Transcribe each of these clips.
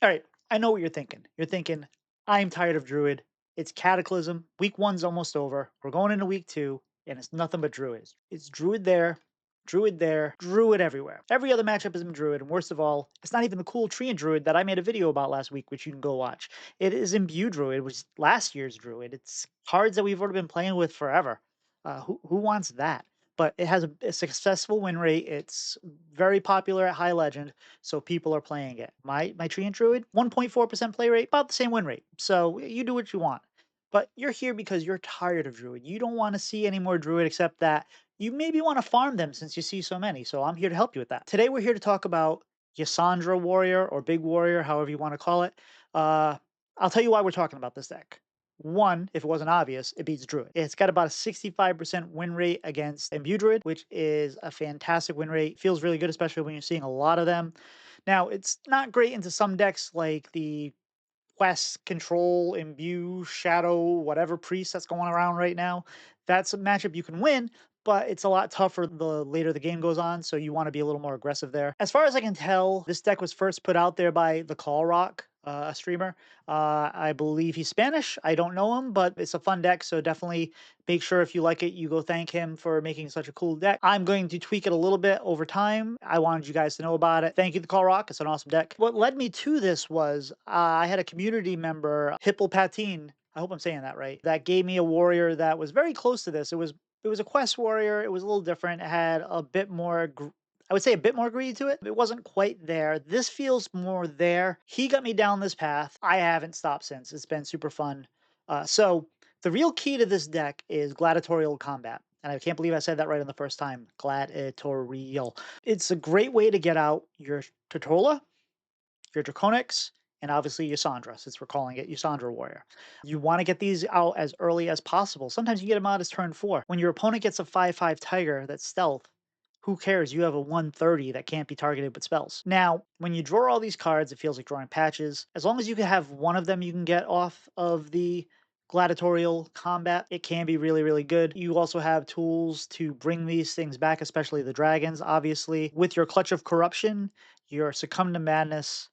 All right, I know what you're thinking. You're thinking, I'm tired of Druid. It's Cataclysm. Week one's almost over. We're going into week two, and it's nothing but Druids. It's Druid there, Druid everywhere. Every other matchup is in Druid, and worst of all, it's not even the cool tree in Druid that I made a video about last week, which you can go watch. It is Imbue Druid, which is last year's Druid. It's cards that we've already been playing with forever. Who wants that? But it has a successful win rate. It's very popular at High Legend, so people are playing it. My Treant Druid, 1.4% play rate, about the same win rate. So you do what you want. But you're here because you're tired of Druid. You don't want to see any more Druid except that you maybe want to farm them since you see so many. So I'm here to help you with that. Today we're here to talk about Yasandra Warrior or Big Warrior, however you want to call it. Uh, I'll tell you why we're talking about this deck. One, if it wasn't obvious, it beats Druid. It's got about a 65% win rate against Imbue Druid, which is a fantastic win rate. Feels really good, especially when you're seeing a lot of them. Now, it's not great into some decks like the Quest, Control, Imbue, Shadow, whatever priest that's going around right now. That's a matchup you can win, but it's a lot tougher the later the game goes on, so you want to be a little more aggressive there. As far as I can tell, this deck was first put out there by TheCALLROCK, a streamer. I believe he's Spanish. I don't know him, but it's a fun deck, so definitely make sure if you like it, you go thank him for making such a cool deck. I'm going to tweak it a little bit over time. I wanted you guys to know about it. Thank you, The Call Rock. It's an awesome deck. What led me to this was I had a community member, Hippelpatine. I hope I'm saying that right. That gave me a warrior that was very close to this. It was a quest warrior. It was a little different. It had a bit more I would say a bit more greedy to it. It wasn't quite there. This feels more there. He got me down this path. I haven't stopped since. It's been super fun. So the real key to this deck is gladiatorial combat. And I can't believe I said that right on the first time. Gladiatorial. It's a great way to get out your Totola, your Draconics, and obviously your Sandra, since we're calling it Yasandra Warrior. You want to get these out as early as possible. Sometimes you get them out as turn 4. When your opponent gets a 5/5 Tiger that's stealth, who cares? You have a 130 that can't be targeted with spells. Now, when you draw all these cards, it feels like drawing patches. As long as you can have one of them you can get off of the gladiatorial combat, it can be really, really good. You also have tools to bring these things back, especially the dragons, obviously. With your Clutch of Corruption, your Succumb to Madness,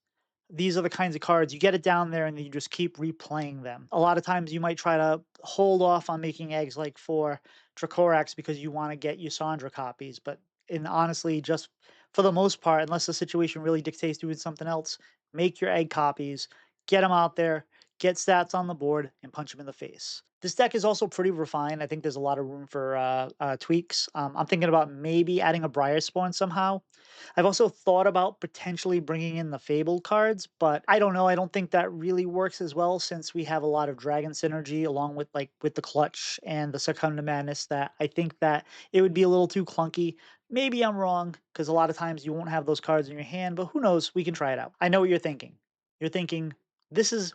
these are the kinds of cards you get it down there and then you just keep replaying them. A lot of times you might try to hold off on making eggs like for Dracorax because you want to get Yasandra copies, but honestly, just for the most part, unless the situation really dictates doing something else, make your egg copies, get them out there, get stats on the board, and punch them in the face. This deck is also pretty refined. I think there's a lot of room for tweaks. I'm thinking about maybe adding a Briar Spawn somehow. I've also thought about potentially bringing in the Fable cards, but I don't know. I don't think that really works as well since we have a lot of Dragon synergy along with with the Clutch and the Succumb to Madness that I think that it would be a little too clunky. Maybe I'm wrong because a lot of times you won't have those cards in your hand, but who knows? We can try it out. I know what you're thinking. You're thinking,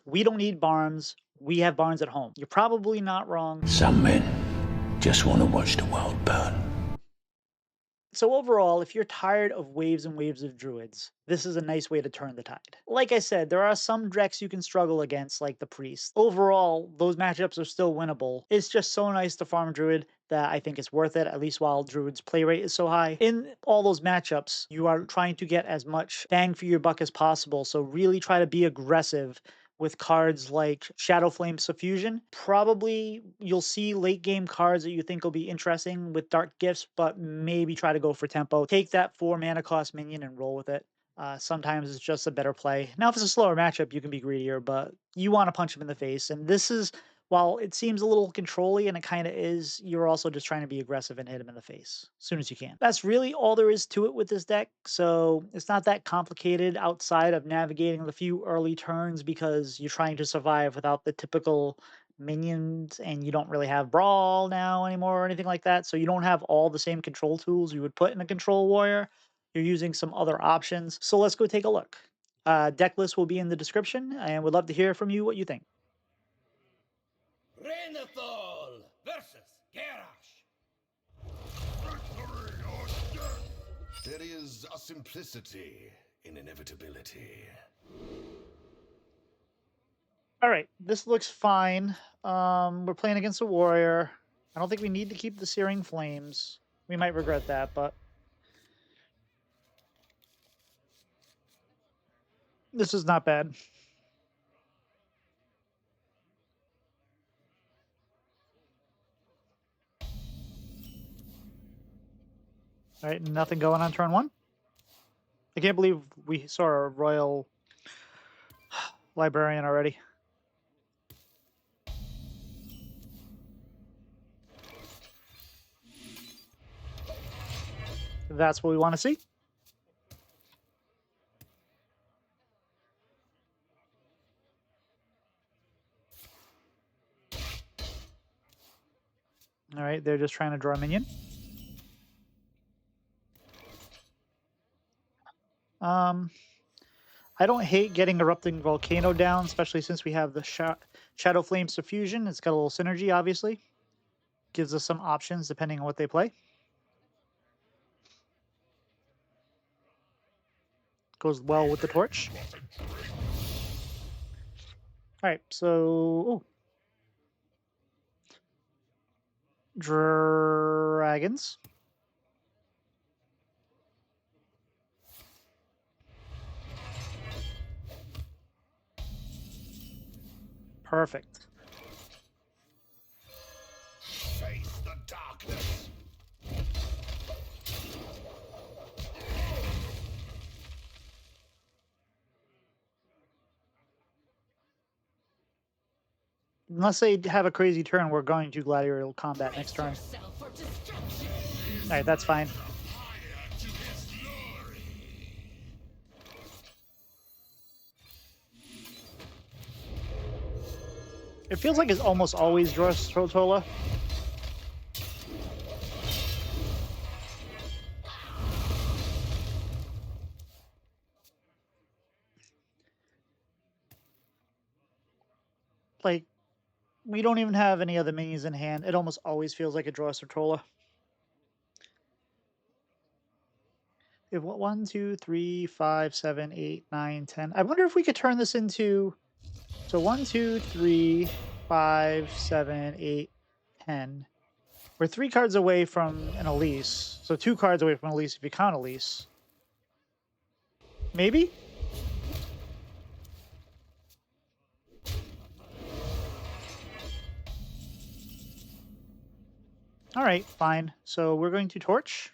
we don't need barns. We have barns at home. You're probably not wrong. Some men just want to watch the world burn. So overall, if you're tired of waves and waves of druids, this is a nice way to turn the tide. Like I said, there are some decks you can struggle against, like the priest. Overall, those matchups are still winnable. It's just so nice to farm druid that I think it's worth it, at least while druid's play rate is so high. In all those matchups, you are trying to get as much bang for your buck as possible, so really try to be aggressive with cards like Shadow Flame Suffusion. Probably you'll see late game cards that you think will be interesting with Dark Gifts, but maybe try to go for tempo. Take that 4 mana cost minion and roll with it. Sometimes it's just a better play. Now, if it's a slower matchup, you can be greedier, but you want to punch him in the face. And this is, while it seems a little controlly, and it kind of is, you're also just trying to be aggressive and hit him in the face as soon as you can. That's really all there is to it with this deck. So it's not that complicated outside of navigating the few early turns because you're trying to survive without the typical minions and you don't really have brawl now anymore or anything like that. So you don't have all the same control tools you would put in a control warrior. You're using some other options. So let's go take a look. Deck list will be in the description and would love to hear from you what you think. Renathal versus Garrosh. There is a simplicity in inevitability. All right, this looks fine. We're playing against a warrior. I don't think we need to keep the Searing Flames. We might regret that, but This is not bad. All right, nothing going on turn one. I can't believe we saw a royal librarian already. That's what we want to see. All right, they're just trying to draw a minion. I don't hate getting Erupting Volcano down, especially since we have the Shadow Flame Suffusion. It's got a little synergy, obviously. Gives us some options depending on what they play. Goes well with the torch. All right, so dragons. Perfect. Face the darkness. Unless they have a crazy turn, we're going to gladiatorial combat next turn. All right, that's fine. It feels like it's almost always Drostola. Like, we don't even have any other minions in hand. It almost always feels like a Drostola. We have 1, 2, 3, 5, 7, 8, 9, 10. I wonder if we could turn this into. So 1, 2, 3, 5, 7, 8, 10. We're 3 cards away from an Elise. So 2 cards away from Elise if you count Elise. Maybe? All right, fine. So we're going to torch.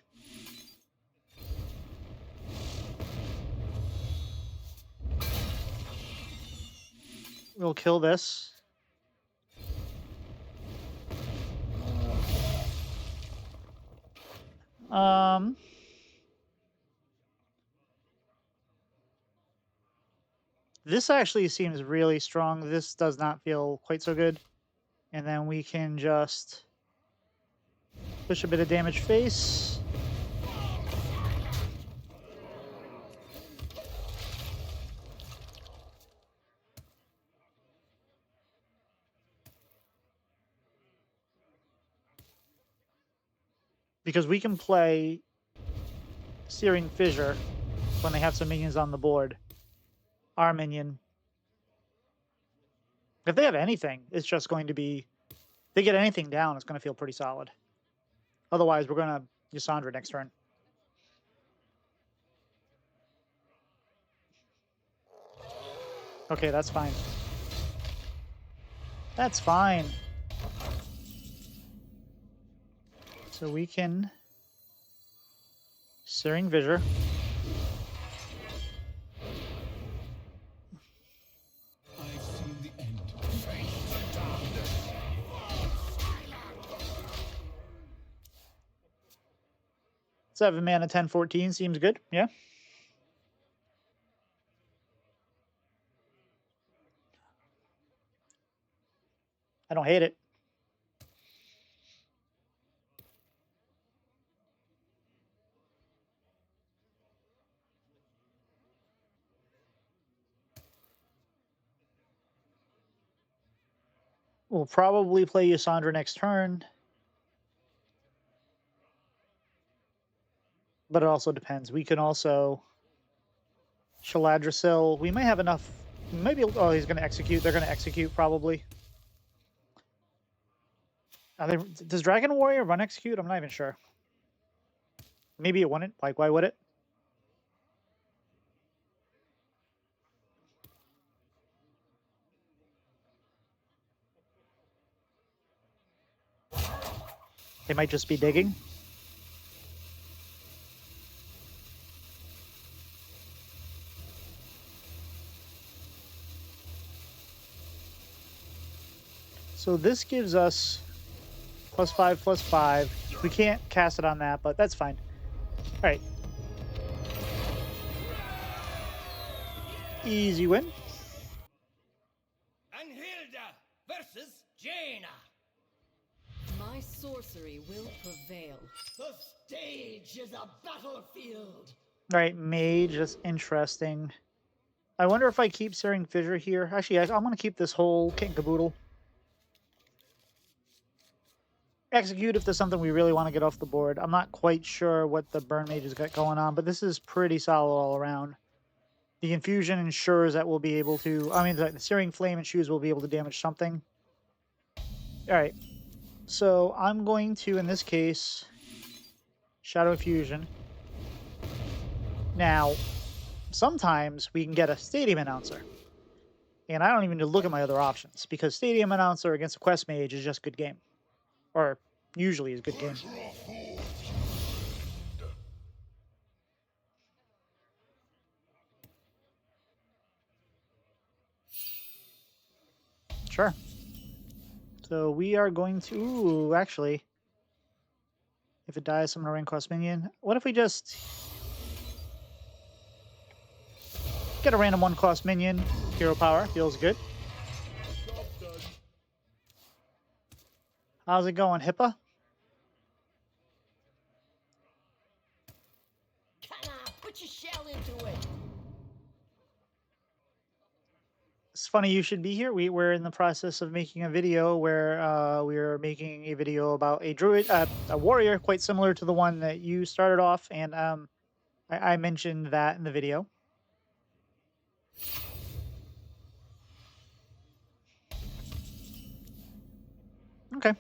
We'll kill this. Um, this actually seems really strong. This does not feel quite so good. And then we can just push a bit of damage face. Because we can play Searing Fissure when they have some minions on the board. Our minion. If they have anything, it's just going to be. If they get anything down, it's going to feel pretty solid. Otherwise, we're going to Yasandra next turn. Okay, that's fine. That's fine. So we can Searing Fissure. I've seen the end. Seven mana, 10, 14 seems good. Yeah. I don't hate it. We'll probably play Yasandra next turn. But it also depends. We can also Shaladrasil. We might have enough. Maybe. Oh, he's going to execute. They're going to execute probably. Does Dragon Warrior run execute? I'm not even sure. Maybe it wouldn't. Like, why would it? They might just be digging. So this gives us +5, +5. We can't cast it on that, but that's fine. All right. Easy win. Anhilda versus Jaina. My sorcery will prevail. The stage is a battlefield. All right, mage. That's interesting. I wonder if I keep Searing Fissure here. Actually, I'm going to keep this whole kit and caboodle. Execute if there's something we really want to get off the board. I'm not quite sure what the Burn Mage has got going on, but this is pretty solid all around. The Infusion ensures that we'll be able to... I mean, the Searing Flame and Shoes will be able to damage something. All right. So I'm going to, in this case, Shadow Infusion. Now, sometimes we can get a Stadium Announcer. And I don't even need to look at my other options, because Stadium Announcer against a Quest Mage is just good game. Or usually is good game. Sure. So we are going to... Ooh, actually... If it dies, summon a rain cost minion. What if we just... Get a random 1-cost minion. Hero power. Feels good. How's it going, Hippa? Come on, put your shell into it. It's funny you should be here. We're in the process of making a video where we're making a video about a druid, a warrior, quite similar to the one that you started off, and I mentioned that in the video. Okay.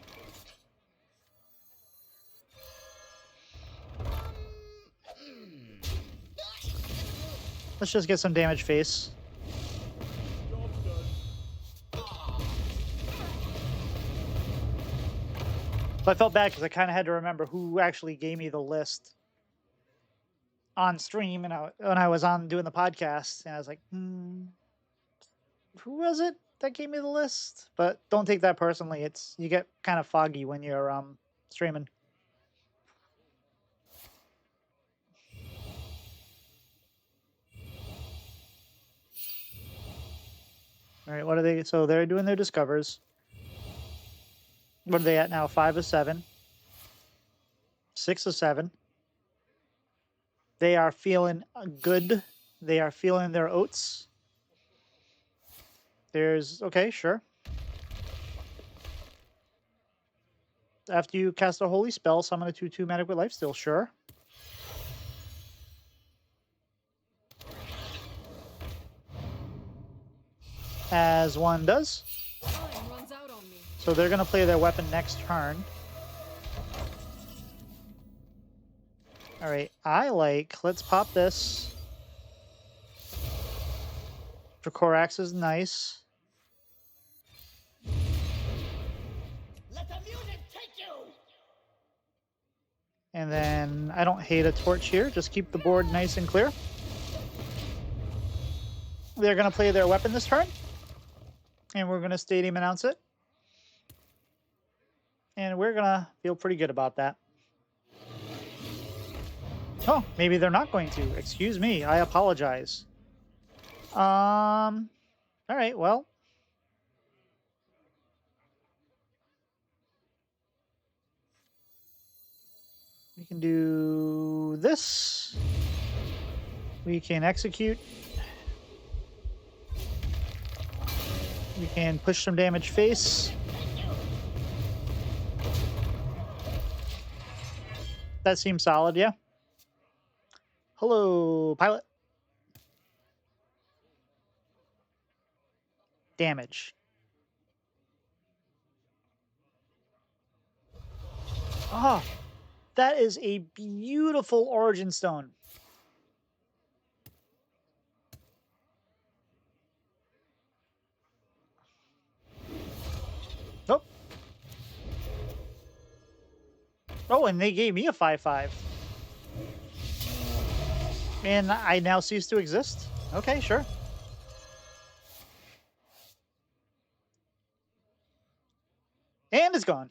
Let's just get some damage face. But I felt bad because I kind of had to remember who actually gave me the list on stream, and when I was on doing the podcast, and I was like, who was it that gave me the list? But don't take that personally. You get kind of foggy when you're streaming. All right, what are they? So they're doing their discovers. What are they at now? 5 of 7. 6 of 7. They are feeling good. They are feeling their oats. Okay, sure. After you cast a holy spell, summon a 2/2 magic with lifesteal, sure. As one does. Time runs out on me. So they're going to play their weapon next turn. All right, let's pop this. Dracorax is nice. Let the music take you. And then I don't hate a torch here. Just keep the board nice and clear. They're going to play their weapon this turn. And we're going to Stadium Announce it. And we're going to feel pretty good about that. Oh, maybe they're not going to. Excuse me. I apologize. All right, well. We can do this. We can execute. We can push some damage face. That seems solid, yeah. Hello, pilot. Damage. Oh, that is a beautiful Origin Stone. Oh. Oh, and they gave me a 5/5. And I now cease to exist? Okay, sure. And it's gone.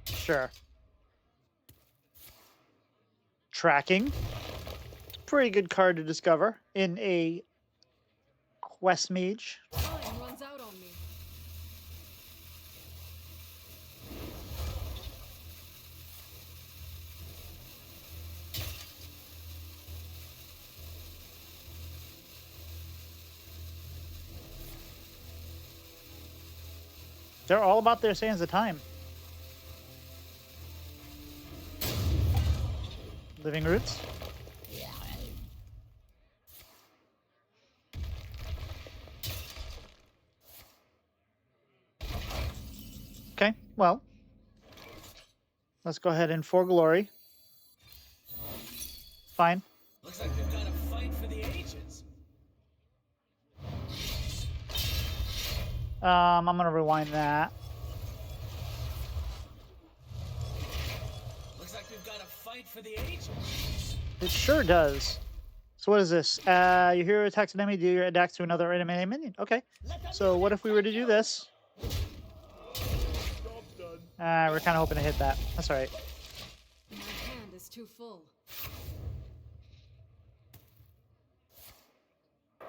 Sure. Tracking. Pretty good card to discover in a quest mage. Time runs out on me. They're all about their sands of time. Living roots. Okay, well, let's go ahead and for glory. Fine. Looks like we've got to fight for the ages. I'm gonna rewind that. Looks like we've got to fight for the ages. It sure does. So what is this? Your hero attacks an enemy, do your attacks to another enemy minion. Okay. So what if we were to do this? We're kind of hoping to hit that. That's all right. My hand is too full.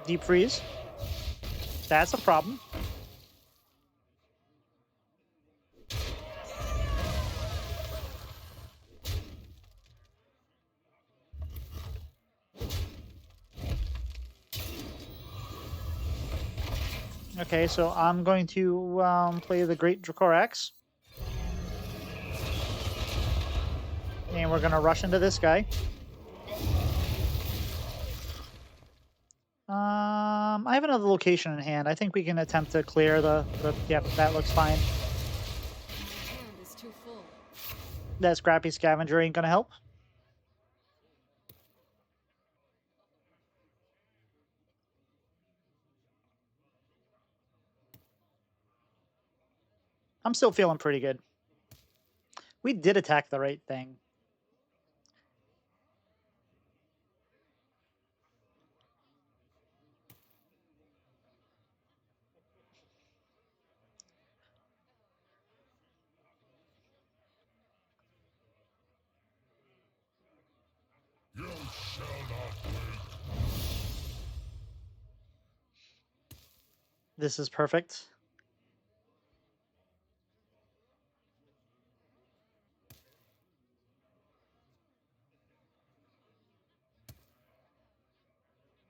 Deep freeze. That's a problem. Okay, so I'm going to play the Great Dracorax. And we're going to rush into this guy. I have another location in hand. I think we can attempt to clear yep, that looks fine. My hand is too full. That scrappy scavenger ain't going to help. I'm still feeling pretty good. We did attack the right thing. You shall not wait. This is perfect.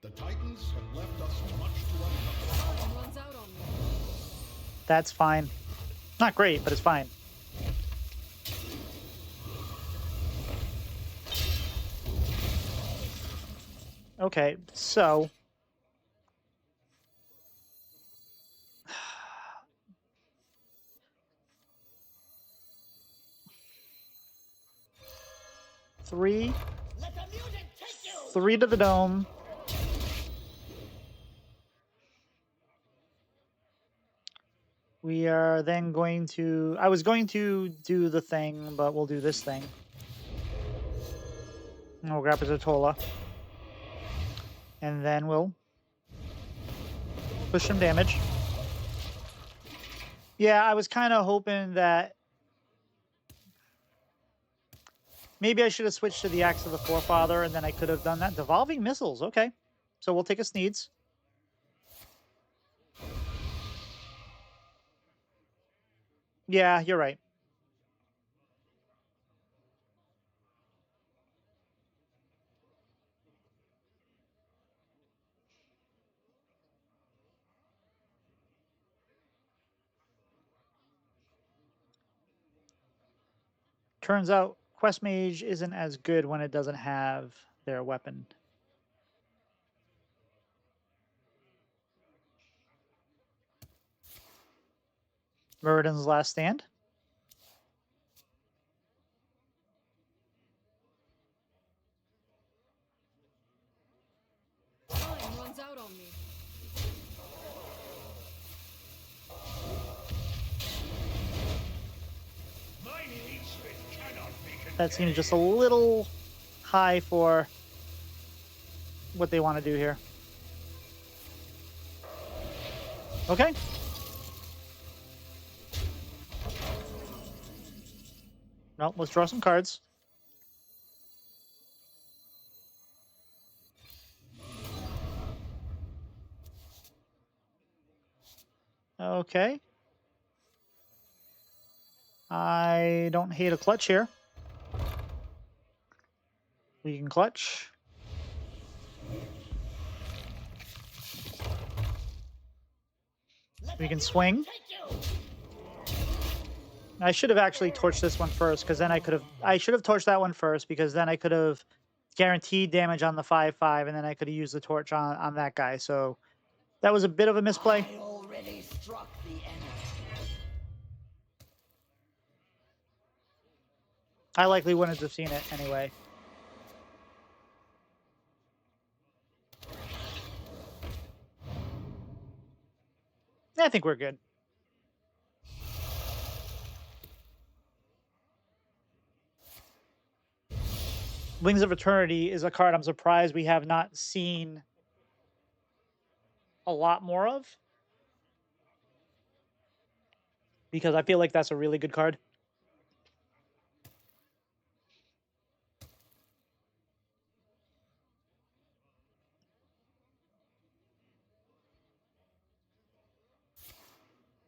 The Titans have left us much to uncover. Time runs out on me. That's fine. Not great, but it's fine. Okay, so three, Let the music take you! 3 to the dome. We are then going to. I was going to do the thing, but we'll do this thing. And we'll grab a Zatola. And then we'll push some damage. Yeah, I was kind of hoping that maybe I should have switched to the Axe of the Forefather, and then I could have done that. Devolving Missiles, okay. So we'll take a Sneeds. Yeah, you're right. Turns out Quest Mage isn't as good when it doesn't have their weapon. Meridan's Last Stand. Time runs out on me. That seems just a little high for what they want to do here. Okay. Well, let's draw some cards. Okay. I don't hate a clutch here. We can clutch. We can swing. I should have actually torched this one first, because then I should have torched that one first, because then I could have guaranteed damage on the 5/5, and then I could have used the torch on that guy. So that was a bit of a misplay. I already struck the enemy. I likely wouldn't have seen it anyway. I think we're good. Wings of Eternity is a card I'm surprised we have not seen a lot more of, because I feel like that's a really good card.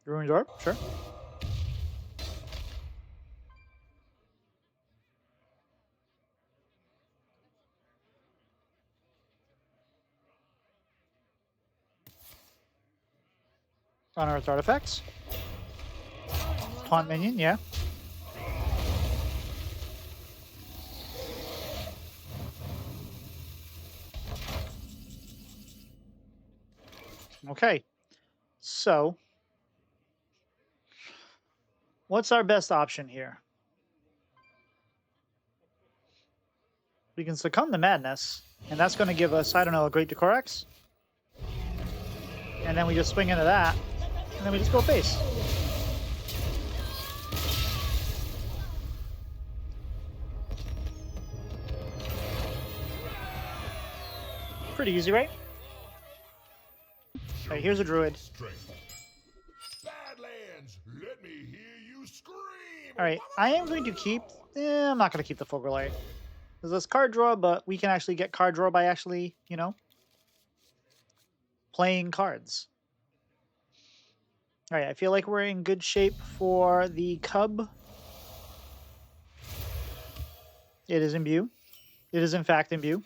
Ruined Orb, sure. Unearthed Artifacts. Taunt Minion, yeah. Okay. So, what's our best option here? We can Succumb to Madness, and that's going to give us, I don't know, a Great Decorax. And then we just swing into that, and then we just go face. Pretty easy, right? All right, here's a Druid. Badlands, let me hear you scream. All right, I am going to keep... I'm not going to keep the Fogelare. There's this card draw, but we can actually get card draw by actually, you know, playing cards. All right, I feel like we're in good shape for the Cub. It is imbue. It is, in fact, imbue.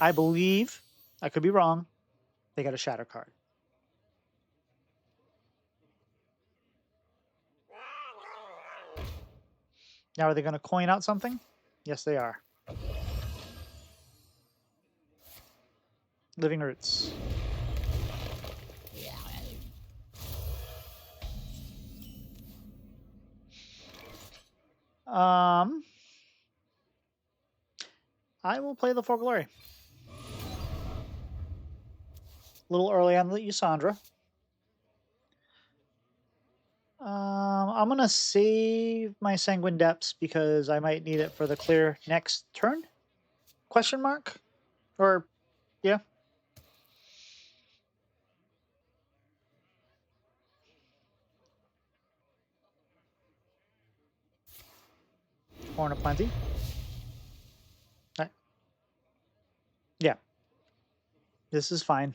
I believe, I could be wrong, they got a Shatter card. Now, are they going to coin out something? Yes, they are. Living Roots. I will play the Fogelare. A little early on the Usandra. I'm going to save my Sanguine Depths because I might need it for the clear next turn? Question mark? Or, yeah. Horn of Plenty. Right. Yeah. This is fine.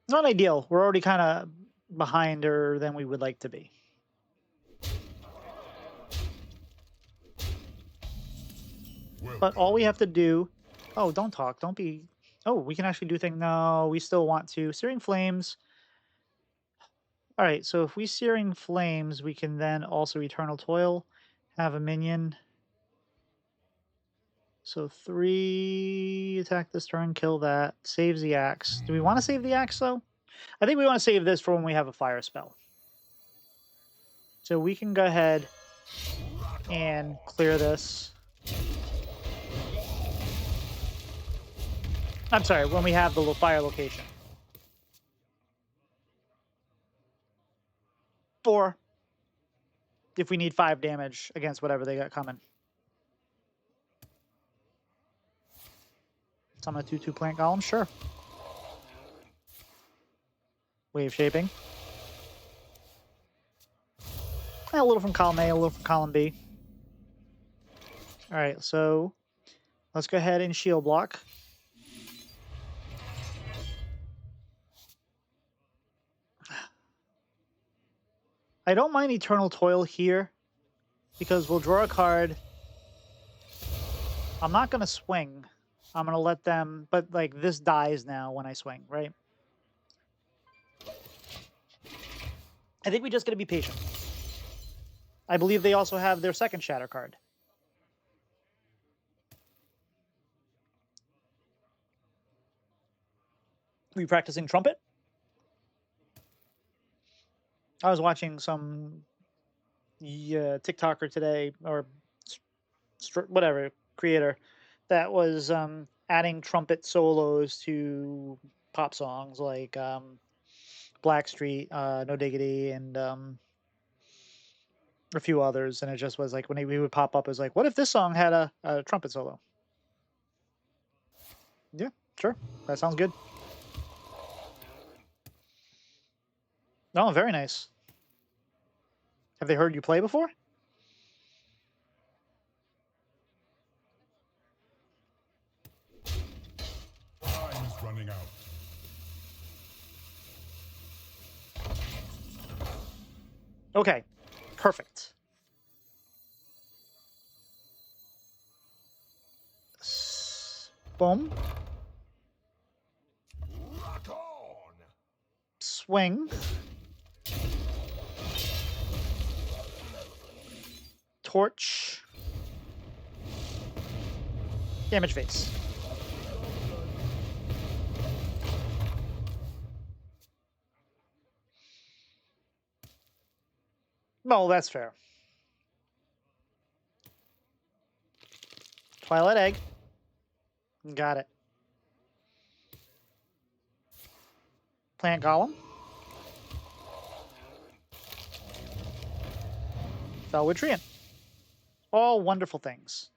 Not ideal. We're already kind of behinder than we would like to be. But all we have to do... Oh, don't talk. Don't be... Oh, we can actually do things... No, we still want to. Searing Flames. All right, so if we Searing Flames, we can then also Eternal Toil, have a minion. So 3 attack this turn, kill that, saves the axe. Do we want to save the axe, though? I think we want to save this for when we have a fire spell. So we can go ahead and clear this. I'm sorry, when we have the fire location. 4 if we need 5 damage against whatever they got coming. Summon a 2/2 plant golem, sure. Wave shaping. A little from column A, a little from column B. All right, so let's go ahead and shield block. I don't mind Eternal Toil here because we'll draw a card. I'm not going to swing. I'm going to let them, but like this dies now when I swing, right? I think we just got to be patient. I believe they also have their second Shatter card. Were you practicing Trumpet? I was watching some TikToker today, or whatever, creator, that was adding trumpet solos to pop songs like Blackstreet, No Diggity, and a few others. And it just was like when he would pop up, it was like, what if this song had a trumpet solo? Yeah, sure. That sounds good. Oh, very nice. Have they heard you play before? Time is running out. Okay, perfect. Boom. Rock on! Swing. Torch. Damage face. No, that's fair. Twilight Egg. Got it. Plant Golem. Felwood Treant. All wonderful things.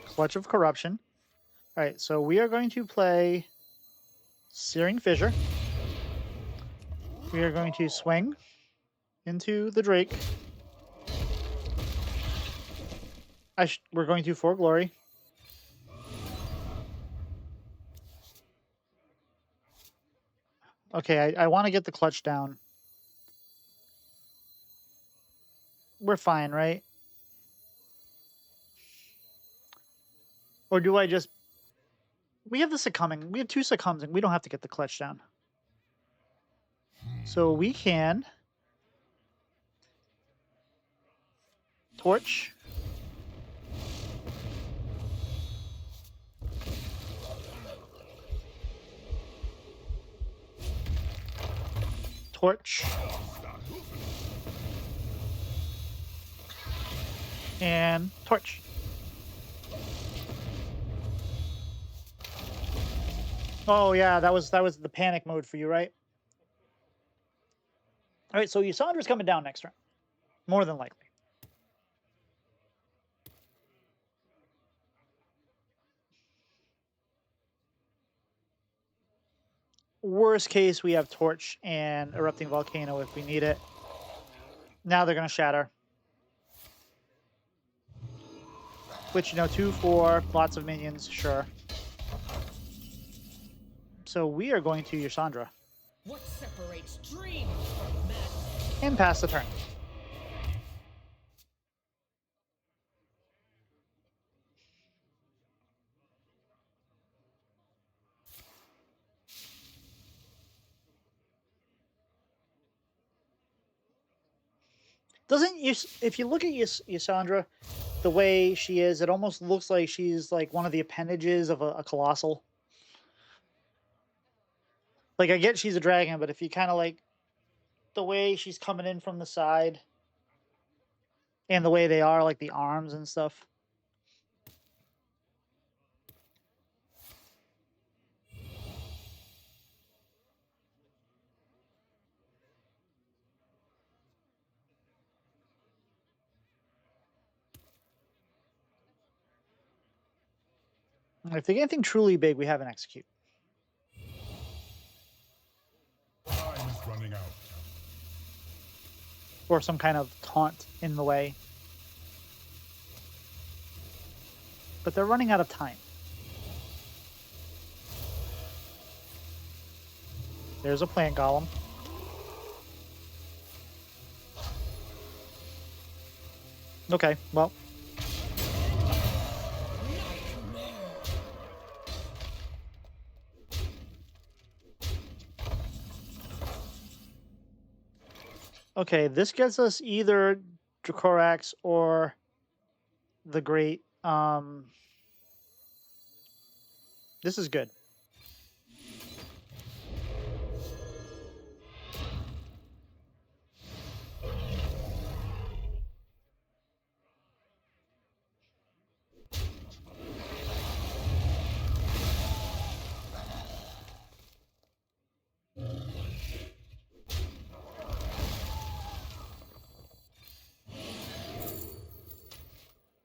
Clutch of Corruption. All right, so we are going to play Searing Fissure. We are going to swing into the Drake. We're going to For Glory. Okay, I want to get the clutch down. We're fine, right? Or do I just... We have the Succumbing. We have 2 Succumbing. We don't have to get the clutch down. So we can... Torch. Torch. And Torch. Oh yeah, that was the panic mode for you, right? All right, so Ysandra's coming down next turn. More than likely. Worst case, we have Torch and Erupting Volcano if we need it. Now they're going to Shatter. Which, 2/4, lots of minions, sure. So we are going to Ysandra. What separates dreams from madness? And pass the turn. Doesn't you? If you look at Ysandra, the way she is, it almost looks like she's like one of the appendages of a colossal. Like I get she's a dragon, but if you kind of like the way she's coming in from the side, And the way they are, like the arms and stuff. If they get anything truly big, we have an execute. Time is running out. Or some kind of taunt in the way. But they're running out of time. There's a plant golem. Okay, well. Okay, this gets us either Dracorax or the Great. This is good.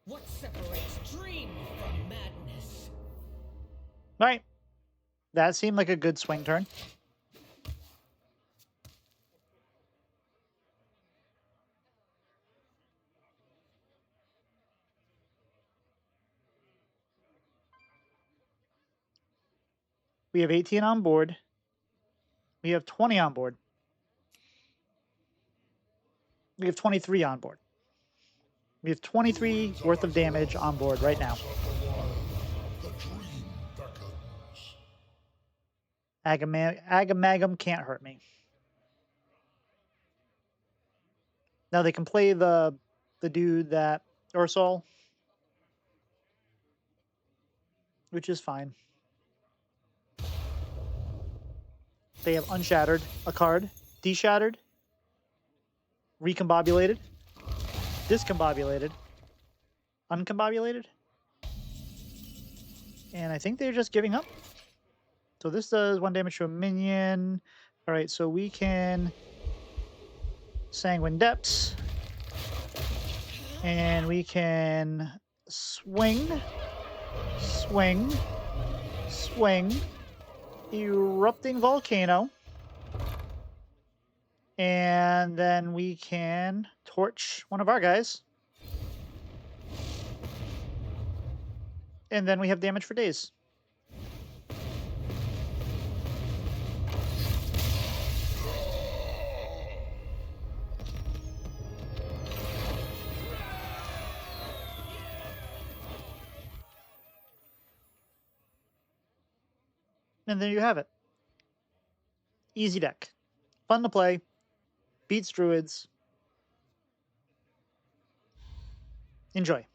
What separates dream from madness? All right. That seemed like a good swing turn. We have 18 on board. We have 20 on board. We have 23 on board. We have 23 worth of damage on board right now. The dream beckons. Agamagam can't hurt me. Now they can play the dude that Ursol, which is fine. They have Unshattered, a card, Deshattered, Recombobulated, Discombobulated, Uncombobulated, and I think they're just giving up. So this does 1 damage to a minion. All right, so we can Sanguine Depths, and we can swing, swing, swing, Erupting Volcano, and then we can torch one of our guys, and then we have damage for days. And there you have it. Easy deck. Fun to play. Beats Druids. Enjoy.